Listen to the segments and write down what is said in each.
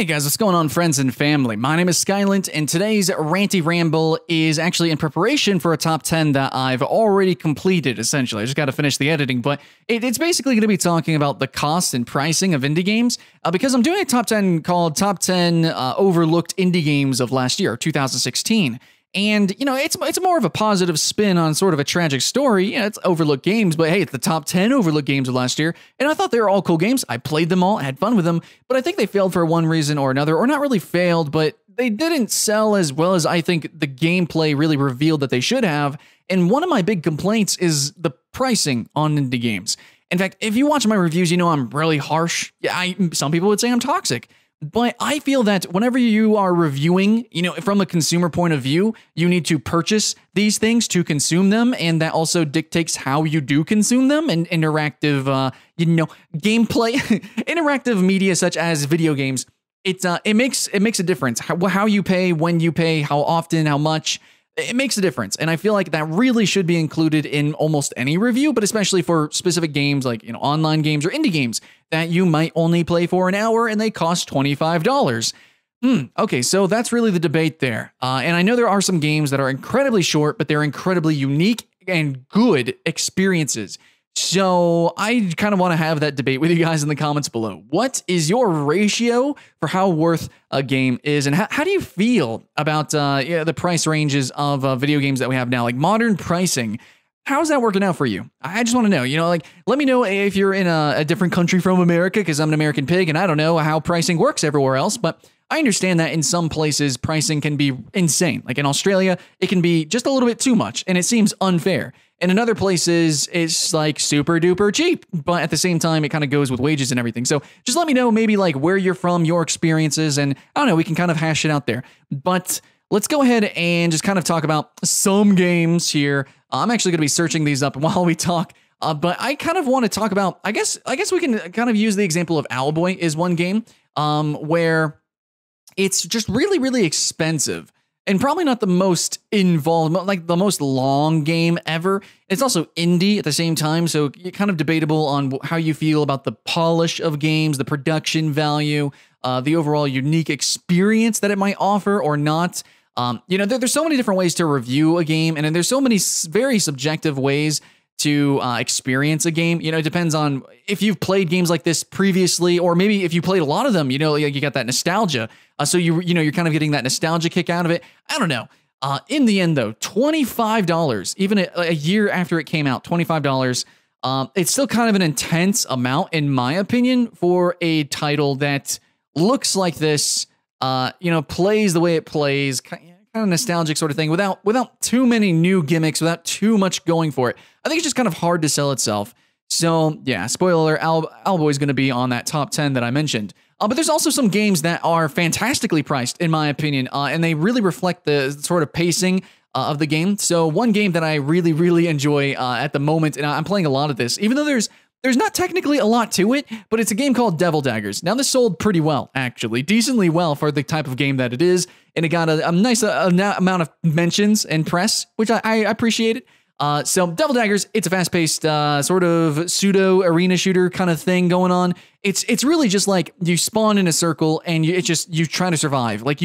Hey guys, what's going on, friends and family? My name is Skylent, and today's Ranty Ramble is actually in preparation for a top 10 that I've already completed, essentially. I just got to finish the editing, but it's basically going to be talking about the cost and pricing of indie games, because I'm doing a top 10 called Top 10 Overlooked Indie Games of last year, 2016. And, you know, it's more of a positive spin on sort of a tragic story. Yeah, it's overlooked games, but hey, it's the top 10 overlooked games of last year. And I thought they were all cool games. I played them all, had fun with them, but I think they failed for one reason or another, or not really failed, but they didn't sell as well as I think the gameplay really revealed that they should have. And one of my big complaints is the pricing on indie games. In fact, if you watch my reviews, you know I'm really harsh. Yeah, some people would say I'm toxic. But I feel that whenever you are reviewing, you know, from a consumer point of view, you need to purchase these things to consume them. And that also dictates how you do consume them. And interactive, gameplay, interactive media such as video games, it makes a difference. How you pay, when you pay, how often, how much. It makes a difference. And I feel like that really should be included in almost any review, but especially for specific games like, you know, online games or indie games that you might only play for an hour and they cost $25. Okay, so that's really the debate there. And I know there are some games that are incredibly short, but they're incredibly unique and good experiences. So I kind of want to have that debate with you guys in the comments below. What is your ratio for how worth a game is? And how do you feel about the price ranges of video games that we have now? Like modern pricing, how's that working out for you? I just want to know, you know, like, let me know if you're in a different country from America, because I'm an American pig and I don't know how pricing works everywhere else, but I understand that in some places pricing can be insane. Like in Australia, it can be just a little bit too much and it seems unfair. And in other places, it's like super duper cheap, but at the same time, it kind of goes with wages and everything. So just let me know maybe like where you're from, your experiences, and I don't know, we can kind of hash it out there. But let's go ahead and just kind of talk about some games here. I'm actually going to be searching these up while we talk. But I kind of want to talk about, I guess we can kind of use the example of Owlboy is one game where it's just really, really expensive. And probably not the most involved, like the most long game ever. It's also indie at the same time, so you're kind of debatable on how you feel about the polish of games, the production value, the overall unique experience that it might offer or not. You know, there's so many different ways to review a game, and there's so many very subjective ways to experience a game. You know, it depends on if you've played games like this previously, or maybe if you played a lot of them, you know, you got that nostalgia. So you're kind of getting that nostalgia kick out of it. I don't know. In the end, though, $25, even a year after it came out, $25. It's still kind of an intense amount, in my opinion, for a title that looks like this, plays the way it plays, kind of nostalgic sort of thing, without too many new gimmicks, without too much going for it. I think it's just kind of hard to sell itself. So yeah, spoiler alert, Owlboy is going to be on that top 10 that I mentioned. But there's also some games that are fantastically priced, in my opinion, and they really reflect the sort of pacing of the game. So one game that I really, really enjoy at the moment, and I'm playing a lot of this, even though there's not technically a lot to it, but it's a game called Daggers. Now, this sold pretty well, actually, decently well for the type of game that it is, and it got a nice amount of mentions and press, which I appreciate it. So Daggers, it's a fast-paced sort of pseudo arena shooter kind of thing going on. It's really just like you spawn in a circle and you try to survive. Like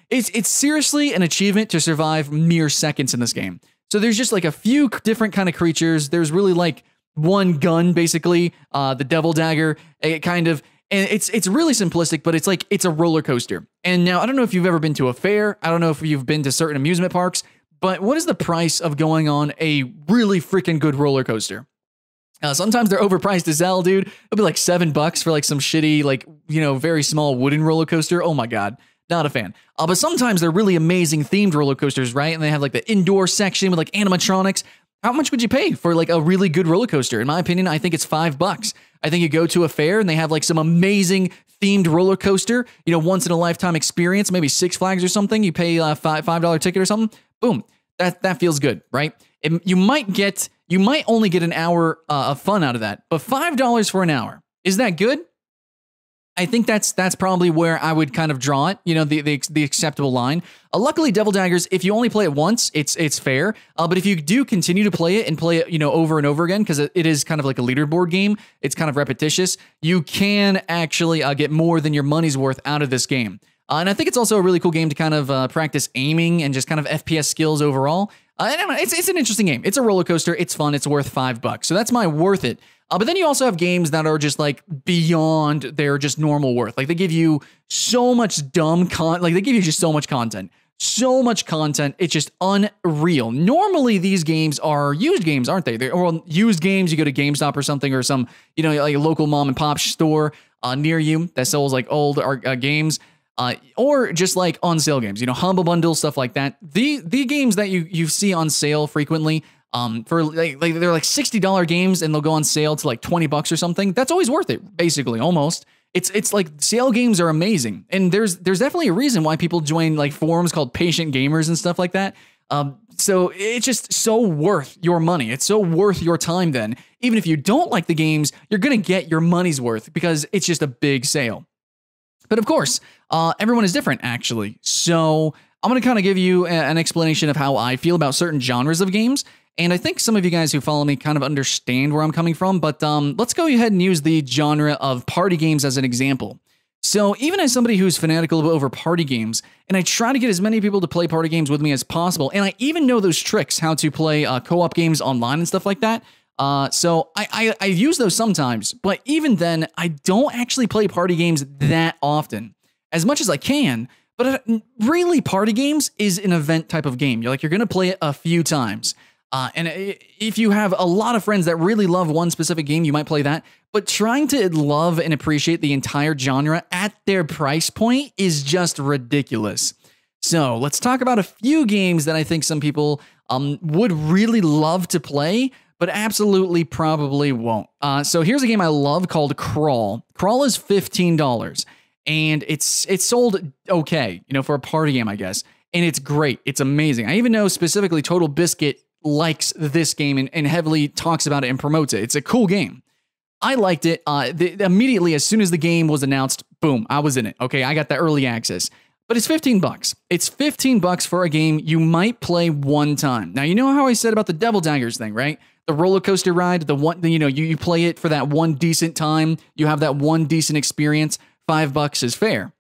it's seriously an achievement to survive mere seconds in this game. So there's just like a few different kind of creatures. There's really like one gun, basically, the Devil Dagger. It kind of, and it's really simplistic, but it's a roller coaster. And now I don't know if you've ever been to a fair. I don't know if you've been to certain amusement parks. But what is the price of going on a really freaking good roller coaster? Sometimes they're overpriced as hell, dude. It'll be like $7 for like some shitty, like, you know, very small wooden roller coaster. Oh my God, not a fan. But sometimes they're really amazing themed roller coasters, right? And they have like the indoor section with like animatronics. How much would you pay for like a really good roller coaster? In my opinion, I think it's $5. I think you go to a fair and they have like some amazing themed roller coaster, you know, once in a lifetime experience, maybe Six Flags or something. You pay a $5 ticket or something. Boom. That feels good, right? You might only get an hour of fun out of that, but $5 for an hour, is that good? I think that's probably where I would kind of draw it, you know, the acceptable line. Luckily, Devil Daggers, if you only play it once, it's fair. But if you do continue to play it and play it, you know, over and over again, because it is kind of like a leaderboard game, it's kind of repetitious, you can actually get more than your money's worth out of this game. And I think it's also a really cool game to kind of practice aiming and just kind of FPS skills overall. It's an interesting game. It's a roller coaster. It's fun. It's worth $5. So that's my worth it. But then you also have games that are just like beyond their just normal worth. Like they give you so much like they give you just so much content. So much content. It's just unreal. Normally these games are used games, aren't they? Or used games. You go to GameStop or something, or some, you know, like a local mom and pop store near you that sells like old games. Or just like on sale games, you know, Humble Bundle, stuff like that. The games that you see on sale frequently, for like they're like $60 games and they'll go on sale to like $20 or something. That's always worth it, basically, almost. It's like sale games are amazing, and there's definitely a reason why people join like forums called patient gamers and stuff like that. So it's just so worth your money. It's so worth your time. Then, even if you don't like the games, you're gonna get your money's worth because it's just a big sale. But of course, everyone is different, actually. So I'm going to kind of give you an explanation of how I feel about certain genres of games. And I think some of you guys who follow me kind of understand where I'm coming from. But let's go ahead and use the genre of party games as an example. So even as somebody who's fanatical over party games, and I try to get as many people to play party games with me as possible, and I even know those tricks, how to play co-op games online and stuff like that. So I use those sometimes, but even then, I don't actually play party games that often, as much as I can. But really, party games is an event type of game. You're going to play it a few times. And if you have a lot of friends that really love one specific game, you might play that. But trying to love and appreciate the entire genre at their price point is just ridiculous. So let's talk about a few games that I think some people would really love to play, but absolutely probably won't. So here's a game I love called Crawl. Crawl is $15, and it's sold okay, you know, for a party game, I guess. And it's great. It's amazing. I even know specifically Total Biscuit likes this game and heavily talks about it and promotes it. It's a cool game. I liked it. Immediately, as soon as the game was announced, boom, I was in it. Okay, I got the early access. But it's $15. It's $15 for a game you might play one time. Now, you know how I said about the Devil Daggers thing, right? The roller coaster ride, you play it for that one decent time. You have that one decent experience. $5 is fair.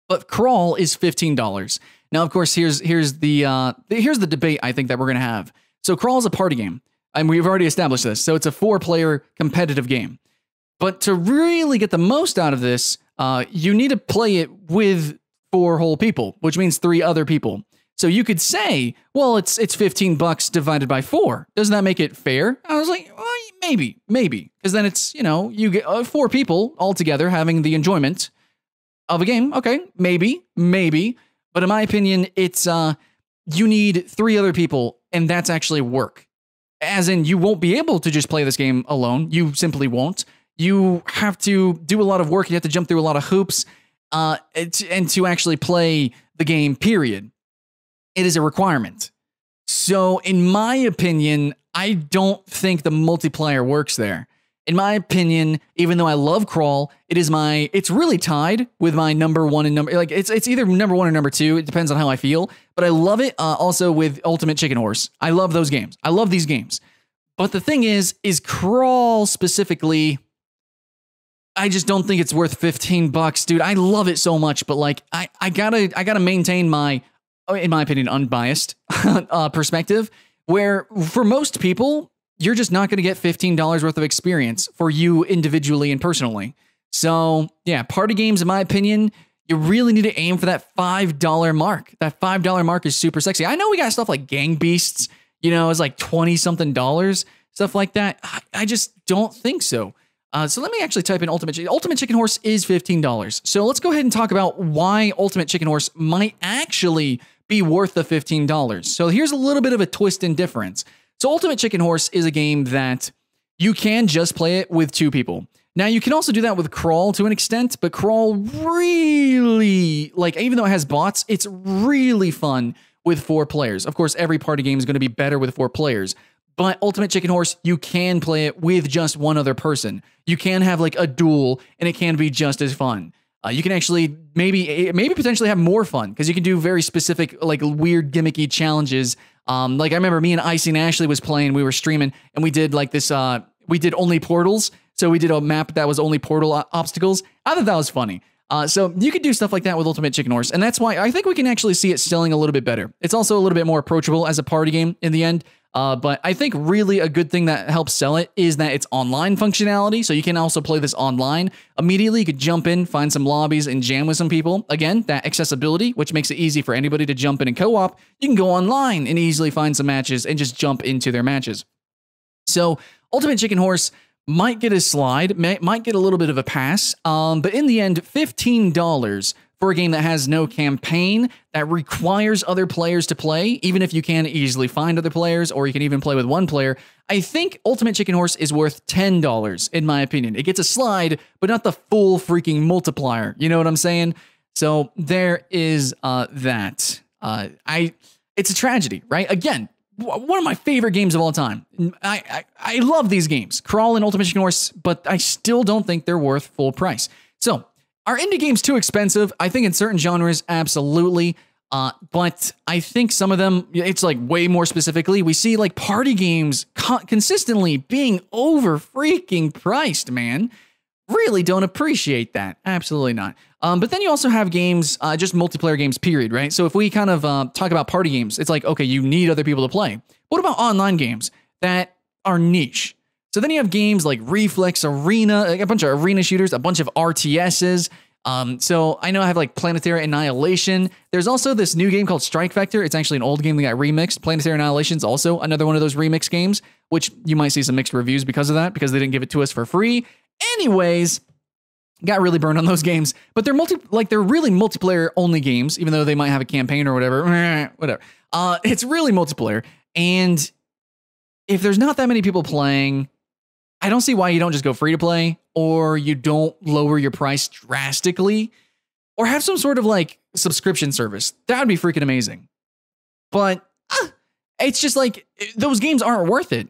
But Crawl is $15. Now, of course, here's the debate I think that we're gonna have. So Crawl is a party game, and we've already established this. So it's a 4-player competitive game. But to really get the most out of this, you need to play it with 4 whole people, which means 3 other people. So you could say, well, it's $15 divided by 4. Doesn't that make it fair? I was like, well, maybe, because then it's, you know, you get 4 people all together having the enjoyment of a game. Okay, maybe, but in my opinion, it's you need 3 other people, and that's actually work. As in, you won't be able to just play this game alone. You simply won't. You have to do a lot of work. You have to jump through a lot of hoops, and to actually play the game. Period. It is a requirement. So, in my opinion, I don't think the multiplayer works there. In my opinion, even though I love Crawl, it's really tied with my number 1 and it's either number 1 or number 2. It depends on how I feel. But I love it also with Ultimate Chicken Horse. I love those games. I love these games. But the thing is Crawl specifically, I just don't think it's worth $15, dude. I love it so much, but like I gotta maintain my, in my opinion, unbiased perspective, where for most people, you're just not going to get $15 worth of experience for you individually and personally. So yeah, party games, in my opinion, you really need to aim for that $5 mark. That $5 mark is super sexy. I know we got stuff like Gang Beasts, you know, it's like $20-something, stuff like that. I just don't think so. So let me actually type in Ultimate Chicken Horse is $15. So let's go ahead and talk about why Ultimate Chicken Horse might actually be worth the $15. So here's a little bit of a twist and difference. So Ultimate Chicken Horse is a game that you can just play it with 2 people. Now, you can also do that with Crawl to an extent, but Crawl really, like, even though it has bots, it's really fun with 4 players. Of course, every party game is going to be better with 4 players. But Ultimate Chicken Horse, you can play it with just one other person. You can have like a duel, and it can be just as fun. You can actually maybe potentially have more fun because you can do very specific, like weird gimmicky challenges. Like I remember me and Icy and Ashley was playing, we were streaming, and we did like this, we did only portals. So we did a map that was only portal obstacles. I thought that was funny. So you could do stuff like that with Ultimate Chicken Horse. And that's why I think we can actually see it selling a little bit better. It's also a little bit more approachable as a party game in the end. But I think really a good thing that helps sell it is that it's online functionality. So you can also play this online. Immediately, you could jump in, find some lobbies, and jam with some people. Again, that accessibility, which makes it easy for anybody to jump in and co-op. You can go online and easily find some matches and just jump into their matches. So Ultimate Chicken Horse might get a slide, might get a little bit of a pass, but in the end, $15 for a game that has no campaign, that requires other players to play, even if you can easily find other players, or you can even play with one player. I think Ultimate Chicken Horse is worth $10, in my opinion. It gets a slide, but not the full freaking multiplier. You know what I'm saying? So there is that. It's a tragedy, right? Again, one of my favorite games of all time. I love these games, Crawl and Ultimate Chicken Horse, but I still don't think they're worth full price. So, are indie games too expensive? I think in certain genres, absolutely. But I think some of them, it's like way more specifically, we see like party games consistently being over freaking priced, man. Really don't appreciate that. Absolutely not. But then you also have games, just multiplayer games, period, right? So if we kind of talk about party games, it's like, okay, you need other people to play. What about online games that are niche? So then you have games like Reflex Arena, like a bunch of arena shooters, a bunch of RTSs. So I know I have like Planetary Annihilation. There's also this new game called Strike Vector. It's actually an old game that got remixed. Planetary Annihilation is also another one of those remix games, which you might see some mixed reviews because of that, because they didn't give it to us for free. Anyways, got really burned on those games, but they're really multiplayer only games, even though they might have a campaign or whatever. Whatever. It's really multiplayer, and if there's not that many people playing, I don't see why you don't just go free to play, or you don't lower your price drastically, or have some sort of like subscription service. That would be freaking amazing. But it's just like those games aren't worth it.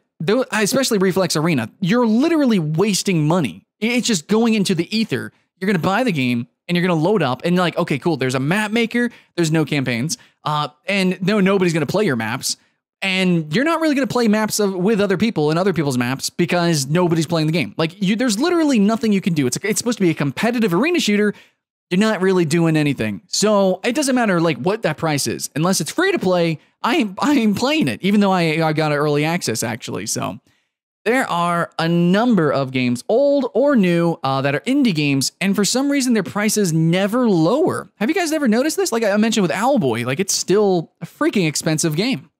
Especially Reflex Arena. You're literally wasting money. It's just going into the ether. You're going to buy the game and you're going to load up and you're like, okay, cool. There's a map maker. There's no campaigns. And nobody's going to play your maps. And you're not really going to play maps with other people and other people's maps because nobody's playing the game. Like there's literally nothing you can do. It's supposed to be a competitive arena shooter. You're not really doing anything. So it doesn't matter like what that price is. Unless it's free to play, I ain't playing it, even though I got early access actually. So there are a number of games, old or new, that are indie games, and for some reason their prices never lower. Have you guys ever noticed this? Like I mentioned with Owlboy, like it's still a freaking expensive game.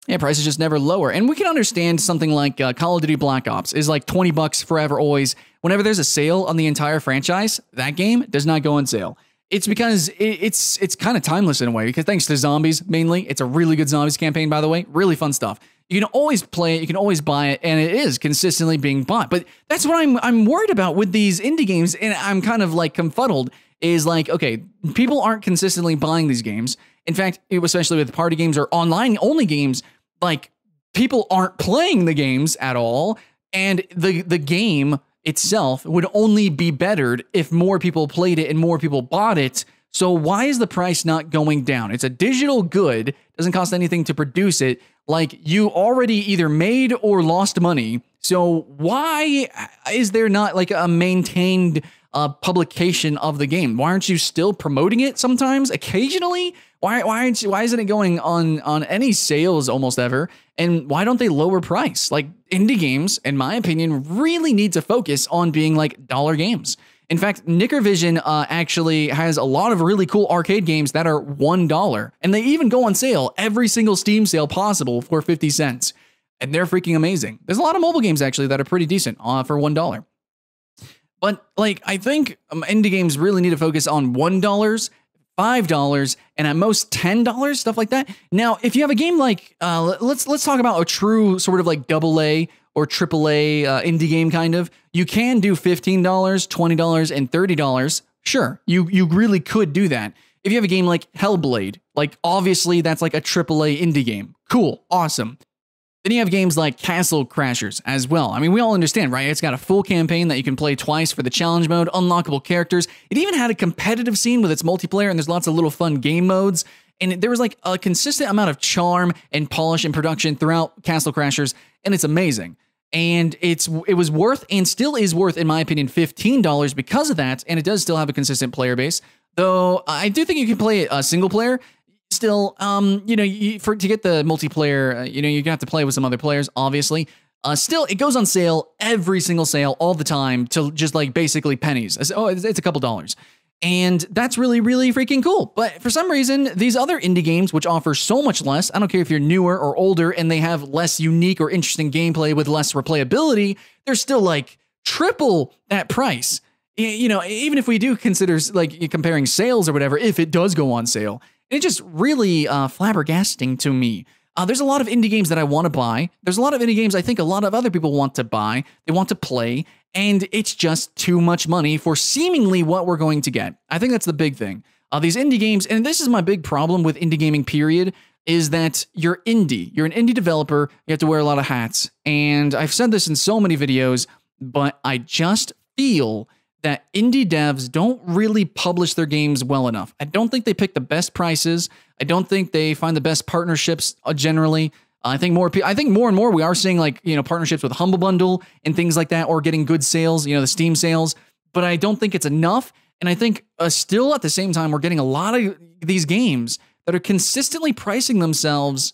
Yeah, prices just never lower. And we can understand something like Call of Duty Black Ops is like $20 forever always. Whenever there's a sale on the entire franchise, that game does not go on sale. It's because it's kind of timeless in a way, because thanks to zombies mainly. It's a really good zombies campaign, by the way. Really fun stuff. You can always play it, you can always buy it, and it is consistently being bought. But that's what I'm worried about with these indie games, and I'm kind of like confuddled, is like, okay, people aren't consistently buying these games. In fact, especially with party games or online only games, like people aren't playing the games at all, and the game itself would only be bettered if more people played it and more people bought it. So why is the price not going down? It's a digital good, doesn't cost anything to produce it. Like you already either made or lost money. So why is there not like a maintained publication of the game? Why aren't you still promoting it sometimes, occasionally? Why isn't it going on any sales almost ever? And why don't they lower price? Like indie games, in my opinion, really need to focus on being like dollar games. In fact, Nickervision actually has a lot of really cool arcade games that are $1. And they even go on sale every single Steam sale possible for 50 cents. And they're freaking amazing. There's a lot of mobile games actually that are pretty decent for $1. But like, I think indie games really need to focus on $1, $5, and at most $10, stuff like that. Now, if you have a game like, let's talk about a true sort of like AA or AAA indie game kind of, you can do $15, $20, and $30. Sure, you really could do that. If you have a game like Hellblade, like obviously that's like a AAA indie game. Cool, awesome. Then you have games like Castle Crashers as well. I mean, we all understand, right? It's got a full campaign that you can play twice for the challenge mode, unlockable characters. It even had a competitive scene with its multiplayer, and there's lots of little fun game modes. And there was like a consistent amount of charm and polish and production throughout Castle Crashers, and it's amazing. And it was worth, and still is worth, in my opinion, $15 because of that, and it does still have a consistent player base. Though I do think you can play a single player. Still, you know, to get the multiplayer, you know, you're gonna have to play with some other players, obviously. Still, it goes on sale, every single sale, all the time, to just like basically pennies. Oh, it's a couple dollars. And that's really, really freaking cool. But for some reason, these other indie games, which offer so much less, I don't care if you're newer or older and they have less unique or interesting gameplay with less replayability, they're still like triple that price. You know, even if we do consider like comparing sales or whatever, if it does go on sale. It's just really flabbergasting to me. There's a lot of indie games that I want to buy. There's a lot of indie games I think a lot of other people want to buy. They want to play. And it's just too much money for seemingly what we're going to get. I think that's the big thing. These indie games, and this is my big problem with indie gaming, period, is that you're indie. You're an indie developer. You have to wear a lot of hats. And I've said this in so many videos, but I just feel that indie devs don't really publish their games well enough. I don't think they pick the best prices. I don't think they find the best partnerships generally. I think more and more we are seeing like, you know, partnerships with Humble Bundle and things like that, or getting good sales, you know, the Steam sales. But I don't think it's enough. And I think still at the same time, we're getting a lot of these games that are consistently pricing themselves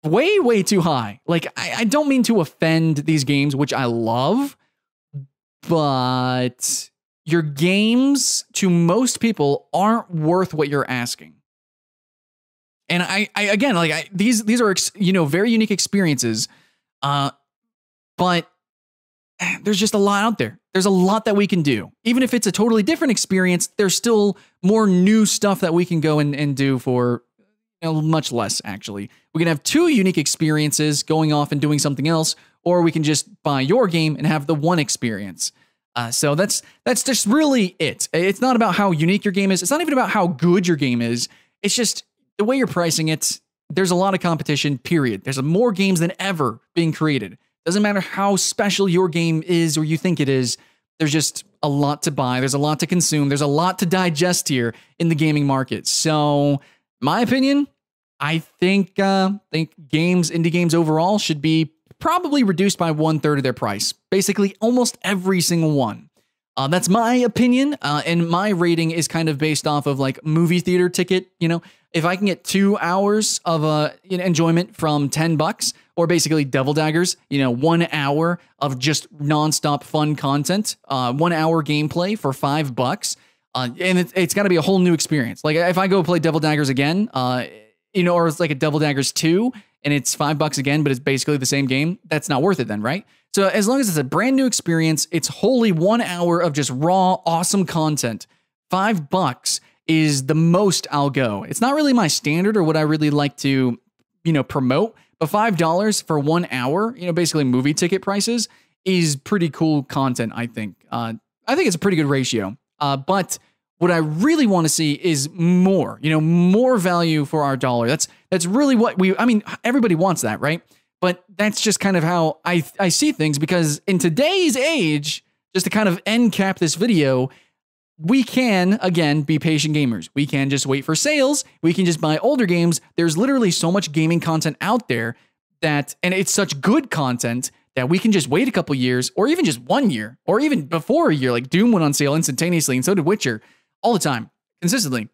way, way too high. Like, I don't mean to offend these games, which I love, but your games to most people aren't worth what you're asking. And I again, like these are, you know, very unique experiences. But there's just a lot out there. There's a lot that we can do. Even if it's a totally different experience, there's still more new stuff that we can go and do for, you know, much less, actually. We can have two unique experiences going off and doing something else, or we can just buy your game and have the one experience. So that's just really it. It's not about how unique your game is. It's not even about how good your game is. It's just the way you're pricing it. There's a lot of competition, period. There's more games than ever being created. Doesn't matter how special your game is or you think it is. There's just a lot to buy. There's a lot to consume. There's a lot to digest here in the gaming market. So, my opinion, I think indie games overall should be probably reduced by 1/3 of their price. Basically, almost every single one. That's my opinion, and my rating is kind of based off of like movie theater ticket. You know, if I can get 2 hours of enjoyment from $10, or basically Devil Daggers, you know, 1 hour of just nonstop fun content, 1 hour gameplay for $5, and it's got to be a whole new experience. Like if I go play Devil Daggers again, you know, or it's like a Devil Daggers 2 and it's $5 again, but it's basically the same game, that's not worth it then, right? So as long as it's a brand new experience, it's wholly 1 hour of just raw, awesome content. $5 is the most I'll go. It's not really my standard or what I really like to, you know, promote, but $5 for 1 hour, you know, basically movie ticket prices, is pretty cool content, I think. I think it's a pretty good ratio. But what I really want to see is more, you know, more value for our dollar. That's really what I mean, everybody wants that, right? But that's just kind of how I see things, because in today's age, just to kind of end cap this video, we can, again, be patient gamers. We can just wait for sales. We can just buy older games. There's literally so much gaming content out there that, and it's such good content that we can just wait a couple years, or even just 1 year, or even before a year. Like Doom went on sale instantaneously, and so did Witcher, all the time, consistently.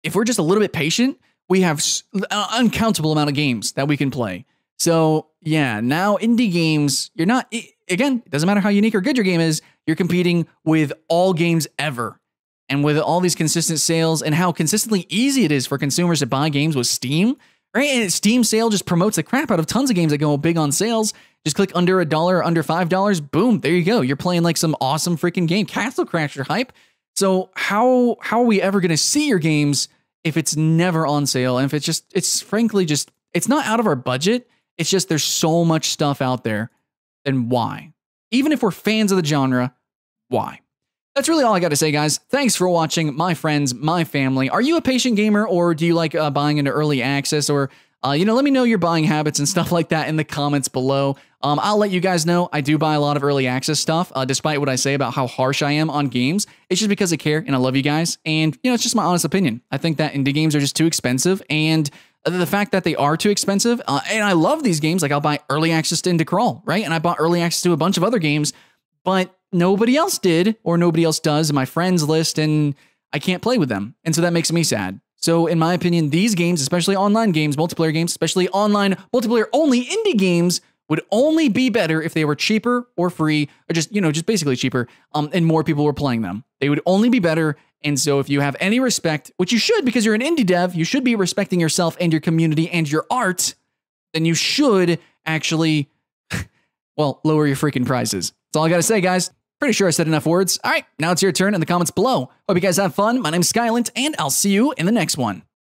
If we're just a little bit patient, we have an uncountable amount of games that we can play. So yeah, now indie games, you're not, again, it doesn't matter how unique or good your game is, you're competing with all games ever. And with all these consistent sales and how consistently easy it is for consumers to buy games with Steam, right? And Steam sale just promotes the crap out of tons of games that go big on sales. Just click under $1 or under $5, boom, there you go. You're playing like some awesome freaking game. Castle Crasher hype. So how are we ever going to see your games if it's never on sale? And if it's frankly just, it's not out of our budget. It's just there's so much stuff out there. Then why? Even if we're fans of the genre, why? That's really all I got to say, guys. Thanks for watching, my friends, my family. Are you a patient gamer, or do you like buying into early access, or Let me know your buying habits and stuff like that in the comments below. I'll let you guys know I do buy a lot of early access stuff, despite what I say about how harsh I am on games. It's just because I care and I love you guys. And, it's just my honest opinion. I think that indie games are just too expensive. And the fact that they are too expensive, and I love these games, like I'll buy early access to Into Crawl, right? And I bought early access to a bunch of other games, but nobody else did, or nobody else does in my friends list, and I can't play with them. And so that makes me sad. So in my opinion, these games, especially online games, multiplayer games, especially online multiplayer only indie games, would only be better if they were cheaper or free, or just basically cheaper, and more people were playing them. They would only be better. And so if you have any respect, which you should because you're an indie dev, you should be respecting yourself and your community and your art, then you should actually, lower your freaking prices. That's all I got to say, guys. Pretty sure I said enough words. All right, now it's your turn in the comments below. Hope you guys have fun. My name's Skylent, and I'll see you in the next one.